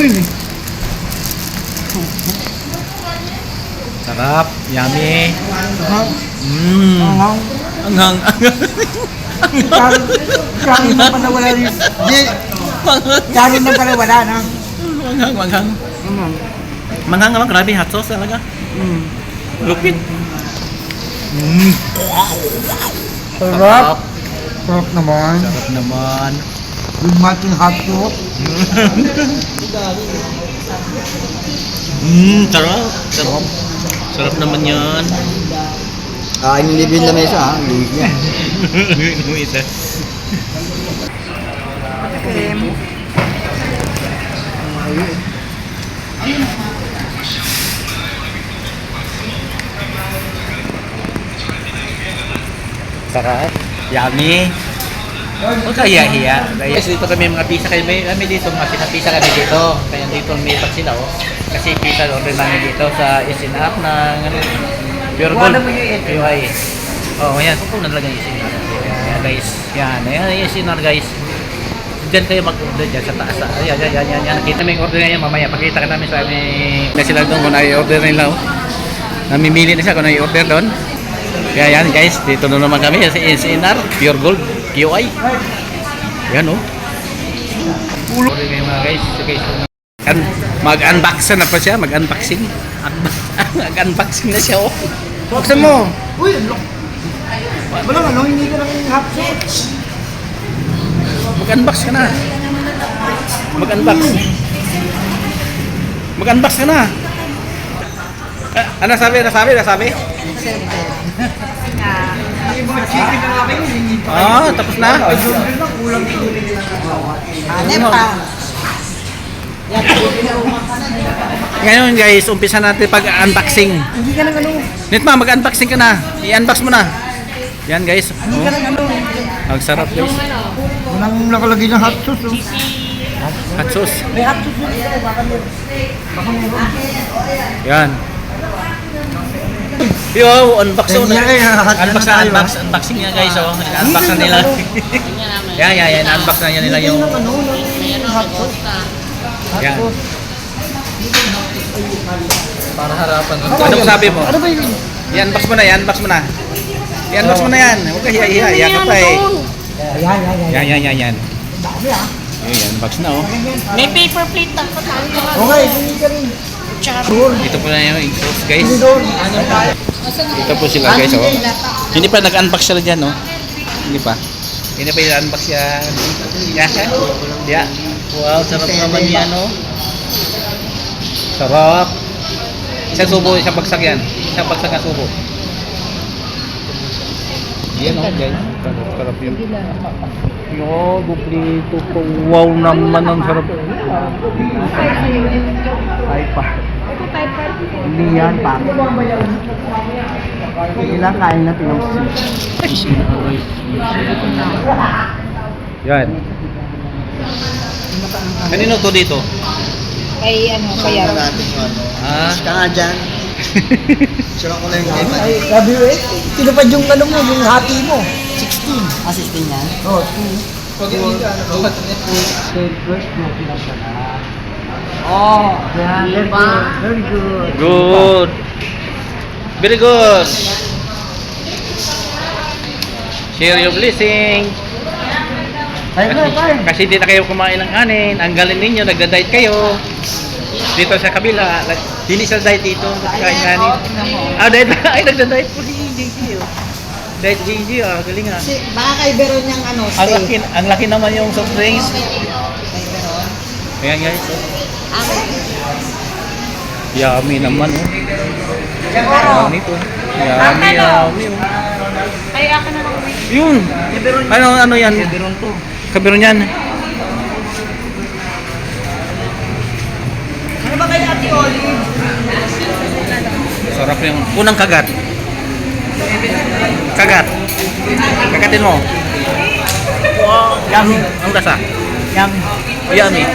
rin eh. Sarap, yummy. Anghang. Anghang. Anghang. Kanin na pala wala rin. Di. Kanin na pala wala na. Manghang, manghang. Manghang naman, grabe, hot sauce talaga. Lupit. Sarap. Sarap naman. Sarap naman. Yung mating hot sauce. Sarap. Sarap. Sarap naman yan. Inilibin na may isa ha. Luwig niya. Yung isa. Sarap. Yummy. Huwag ka hiya-hiya. Guys, dito kami mga pizza. Kami dito, mga pizza kami dito. Kaya dito umipat sila, oh. Kasi pizza order namin dito sa SNR ng Pure Gold. QI. Oh, ayan. Pupunan lang yung SNR. Ayan, guys. Yan. Ayan yung SNR, guys. Diyan kayo mag-order dyan sa taas. Ayan, yan. Nakita mo yung order niya mamaya. Pakita ka namin sa amin. Kasi lang doon kung na-order nila, oh. Namimili na siya kung na-order doon. Kaya yan, guys. Dito na naman kami sa SNR. Pure Gold. QI. Yan, oh. Order kayo mga guys. Mag-unboxing na pa siya. Mag-unboxing. Mag-unboxing na siya, oh. Buksan mo. Uy, walang ano, hindi ka ng hot sauce. Mag-unbox ka na. Mag-unbox. Mag-unbox ka na. Ano sabi? Tapos na? Ano pa? Ngayon guys, umpisa natin pag-unboxing. Hindi ka ng ano. Nitma, mag-unboxing ka na. I-unbox mo na. Yan guys. Hindi ka ng ano. Ang sarap guys. Walang nakalagay ng hot sauce. Oh. Hot sauce. May hot sauce dito. Baka meron. Yan. Yo, unboxing unboxing niya guys, oh. Unbox na nila. Yan, unbox na nila yung hot sauce. yan. Para harapan. Ano sabi mo? Ano ba yun? I-unbox mo na. I-unbox mo na yan. Huwag ka hiya-hiya. Hiya ka pa eh. Yan. Dami ah. I-unbox na, oh. May paper plate lang pa tayo. Okay, hindi ka rin. Dito po na yung exhaust guys. Hindi doon. Ito po sila guys, oh. Hindi pa nag-unbox sila dyan, oh. Hindi pa i-unbox yan. Yeah. Wow, sarap naman yan, oh. Sarap. Isang subo, isang bagsak yan. Isang bagsak na subo. Yan, oh guys. Sarap yun. Yo, duplito po. Wow naman, ang sarap. Ay pa. Hindi yan, pa. Ilang kain na pinagsin. Yan. Kanino to dito? Kay kaya. Ka nga dyan. Sura ko lang yung game. Ay, sabi mo eh. Tinupad yung ano mo, yung hati mo. 16. 16 yan? Oo, 2. Pag hindi ka, Oh, very good. Very good. Good. Very good. Share your blessing. Kasi hindi na kayo kumain ng kanin. Ang galing ninyo, nagda-diet kayo. Dito sa kabila, hindi sa diet dito. Kain kanin. Diet na. Ay, nagda-diet po si JJ. Diet JJ, galing ah. Baka kay Veron yung steak. Ang laki naman yung soft drinks. Kay Veron. Ayan guys. Yummy naman, oh. Yummy to. Yummy. Ay, akin na lang. Yun. Ano yan? Kabiron yan. Ano ba kay Ate Olive? Sarap yung unang kagat. Kagatin mo. Wow, yummy. Ang lasa. Yummy.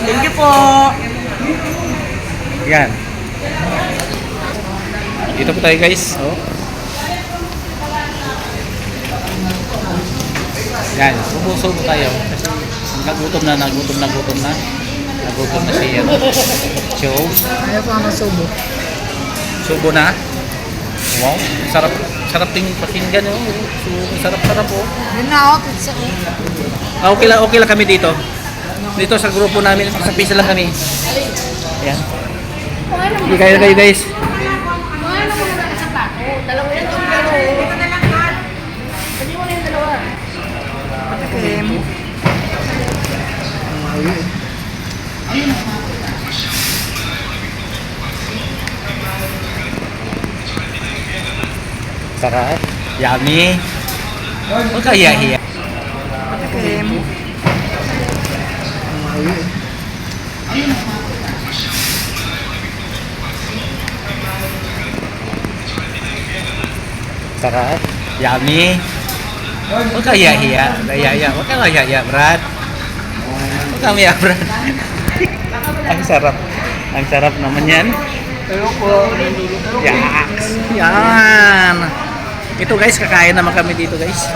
Thank you po. Yan. Dito po tayo guys. Oh. Yan. Subo tayo. Kasi Nagutom na. Nagutom na si ano. Show. Ayaw pa nga subo. Subo na. Wow, sarap ting pakinggan oh. Sarap oh. Yun na ako, pizza ko. Okay lang kami dito. Dito sa grupo namin, sa pisa lang kami. Ayan. Hindi kayo guys. Mga ano mo na sa plato? Dalawa yan, pero ito na lang ha. Sabi mo na yung dalawa. Kim. Sarap. Yummy. Huwag ka hiya-hiya. Kim. Sarap. Yummy. Huwag ka hiya-hiya. Huwag ka hiya-hiya, Brad. Huwag ka hiya, Brad. Ang sarap. Ang sarap naman yan. Yaks. Yan. Ito guys, kakain naman kami dito guys.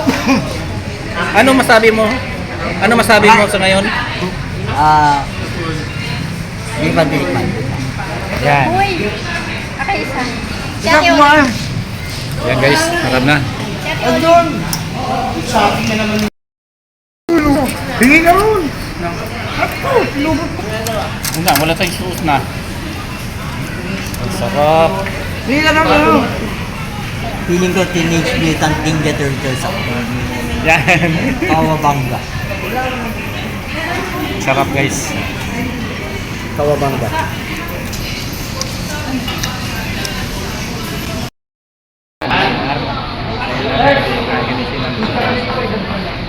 Ano masabi mo? Ano masabi mo sa ngayon? Di ba tikman? Yan. Uy! Isa. Si Ate Oli. Yan guys, harap na. Si Ate Oli. Doon! Sa akin na naman. Hingi ka ron! Ako! Lubot ko! Wala tayong suot na. Ang sarap. Hingi ka naman! Feeling ko Teenage Mutant Ninja Turtles ako. Yan. Kawabanga. Sarap guys. Kawabanga.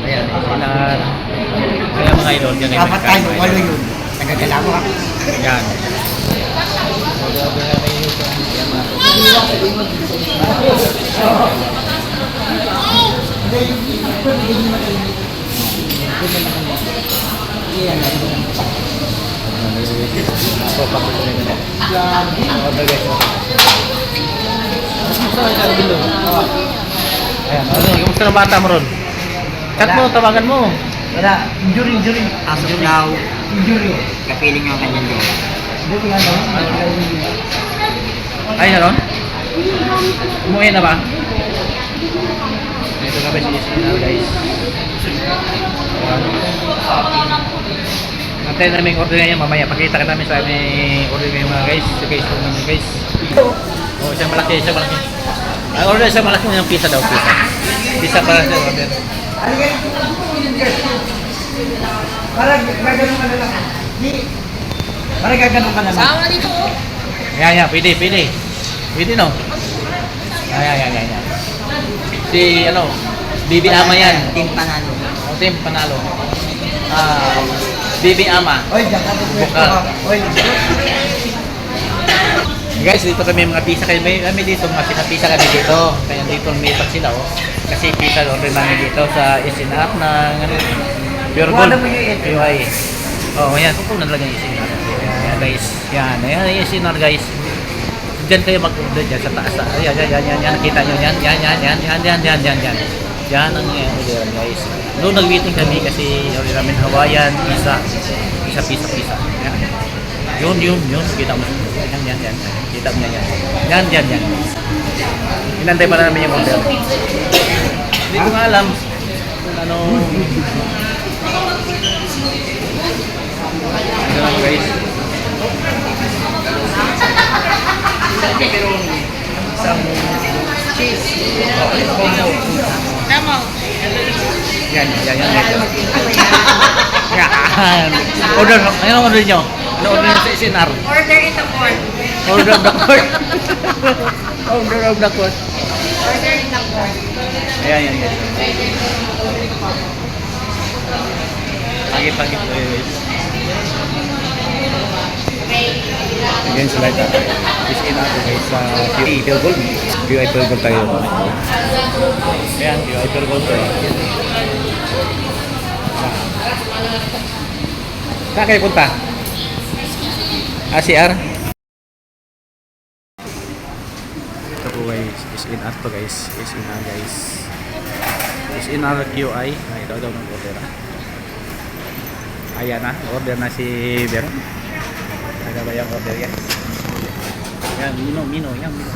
Ayan, sinar. Kaya mga idol, yan ay Dapat tayo, walo yun. Nagagalaw ka. Yan. Ayan, kamusta na bata mo ron? Chat mo, tawagan mo. Wala. Injury. As of now, injury. Kapiling yung kanyang jowa. Injury ano? Ay, naron? Umuwi na ba? Ito kami si Isina, guys. Antayin namin yung order niya mamaya. Pakita ka namin sa amin order niya mga guys. Sa guys, namin guys. Oh, siya malaki. Ang order siya malaki ng pizza daw. Pizza para sa order. Para gaganon ka na lang. Para gaganon ka na lang. Sama dito oh. Yan, pwede. Pwede no? Yan. Si, Bibi Ama yan. Team Panalo. Team Panalo. Bibi Ama. Oy, diyan ka pwesto ka. Oy. Guys, dito kami mga pizza kami dito, mga pizza kami dito. Kaya dito lumipat sila oh. Kasi pizza order namin dito sa SNR na Pure Gold. QI. Oh, yan, pupunan lang yung SNR. Yan guys. Yan yung SNR guys. Diyan kayo mag-order dyan sa taas. Yan, nakita nyo yan. Yan. Yan ang orderan guys. Doon nag-waiting kami kasi order namin Hawaiian, pizza. Pizza. Yan. Yun. Kita mo. Yan. Kita mo yan. Yan. Inantay pa namin yung order. Hindi ko nga alam kung ano. Ito lang guys. Pero isang cheese. Tama. Yan. Yan. Order. Anong order nyo? Ano order nyo sa SNR? Order in the court. Order of the court. Order of the court. Order in the court. Ayan. Pagi-pagi po guys. Again sila ito. Is in ako guys sa QI Pure Gold. QI Pure Gold tayo. Ayan, QI Pure Gold tayo. Saan kayo punta? CR? Ito po guys, SNR to guys. SNR guys. SNR QI. Ito daw ng order. Ayan na, order na si Vero. Aga ba yung order yan? Yan, Mino, yan, Mino.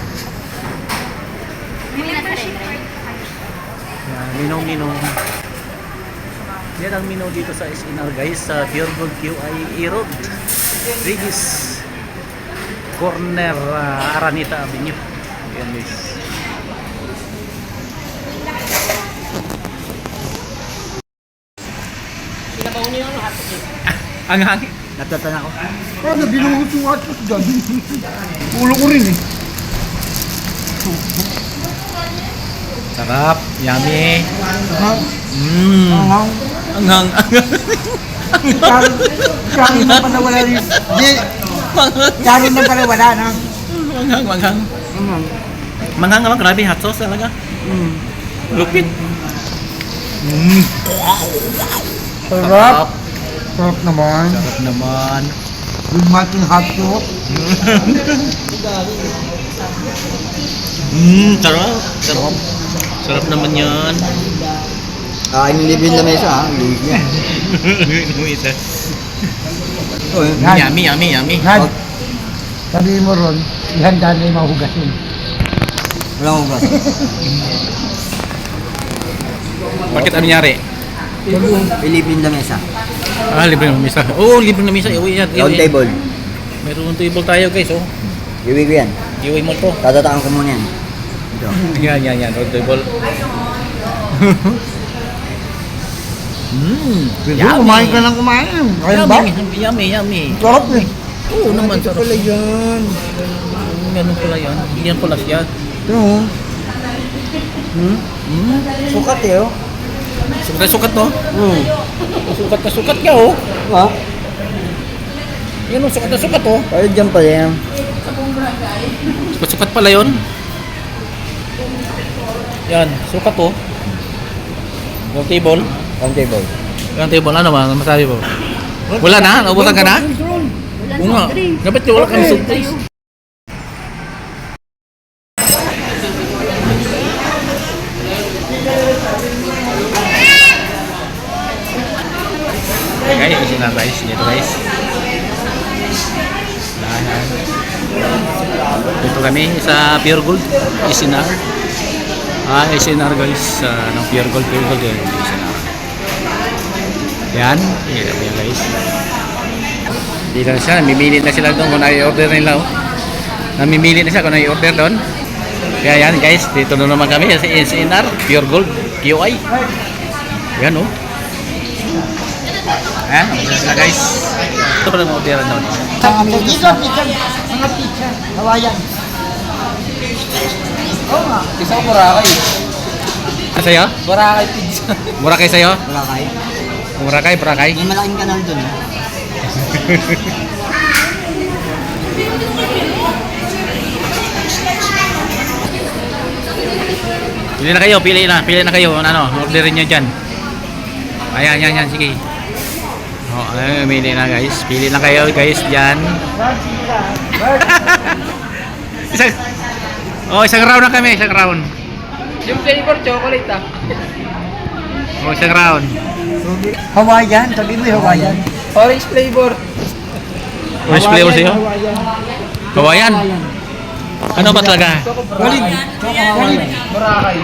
Yan, Mino. Yan ang Mino dito sa SNR guys, sa Pure Gold QI Road. Regis Corner, Araneta Avenue. Yan guys. Sinabaw niyo yung hotdog. Ang hangin. Natatan ako. Ano, binuhot yung hotdog dyan. Ulo ko rin eh. Sarap, yummy. Anghang. Anghang. Kanin na pala wala rin. Di. Kanin na pala wala na. Manghang. Manghang naman, grabe, hot sauce talaga. Lupit. Sarap. Sarap naman. Sarap naman. Yung mating hotdog. Sarap. Sarap naman yan. Inilibin na mesa ha. Luwig niya. Isa. Oh, Yummy. Nad, sabi mo ron, ihanda na yung mahugasin. Walang hugas. Bakit ano nangyari? Ilibin na mesa. Libre na misa. Oo, libre na misa. Iuwi yan. Round table. Meron table tayo guys. Oh. Iwi ko yan. Iuwi mo to. Tatataan ko muna yan. Ito. Yan. Round table. Kumain ka lang kumain. Ayun ba? Yummy. Sarap eh. Oo naman, sarap. Pala yan. Ganun pala yan. Bigyan ko lang yan. Ito oh. Sukat eh oh. Sukat to. Sukat ka oh. Ha? Yan oh, sukat oh. Ay, dyan pala yan. Sukat pala yun. Yan, sukat oh. Yung table. Round table. Yung table, ano ba? Masabi mo? Wala na? Naubusan ka na? Oo nga. Dapat wala kami surprise. Guys, isi na guys. Dito guys. Dito kami sa Pure Gold. Isinar. SNR guys, ng Pure Gold yan, SNR. Yan guys. Dito na siya, namimili na sila doon kung i-order nila. Oh. Namimili na siya kung i-order doon. Kaya yan guys, dito na naman kami sa SNR, Pure Gold, QI. Yan oh. Ayan, sila guys. Ito pa lang orderan doon. Mga pizza. Hawayan. Oo nga. Isa ko Boracay. Sa'yo? Boracay pizza. Boracay sa'yo? Wala kayo. Boracay. May malaking kanal dun. Pili na kayo. Ano, orderin nyo dyan. Ayan, sige. Pili na guys. Pili na kayo guys dyan. Isang round na kami, isang round. Yung flavor chocolate ah. Isang round. Hawaiian. Sabi mo yung Hawaiian. Orange flavor. Mas flavor sa'yo? Hawaiian. Ano ba talaga? Galing. Boracay.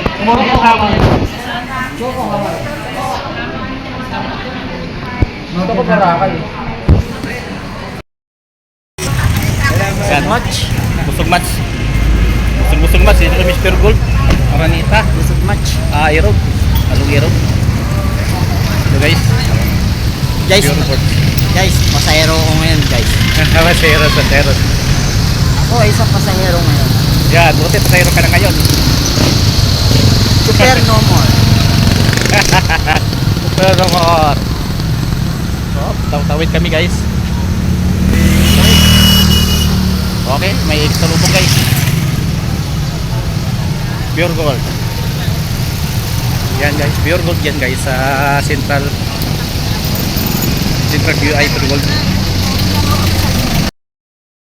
Ito ko Boracay. Yan. Busog match. Busog match. Dito kami Mr. Gold. Araneta. Busog match. Irog. Along Irog. Ito guys. Guys, pasahero ko ngayon guys. Pasahero. Ako ay isang pasahero ngayon. Yan, buti pasahero ka na ngayon. Super no more. Pero more. Tawid kami guys. Okay, may extra lubong guys. Pure Gold. Yan guys, Pure Gold yan guys sa Central QI Pure Gold.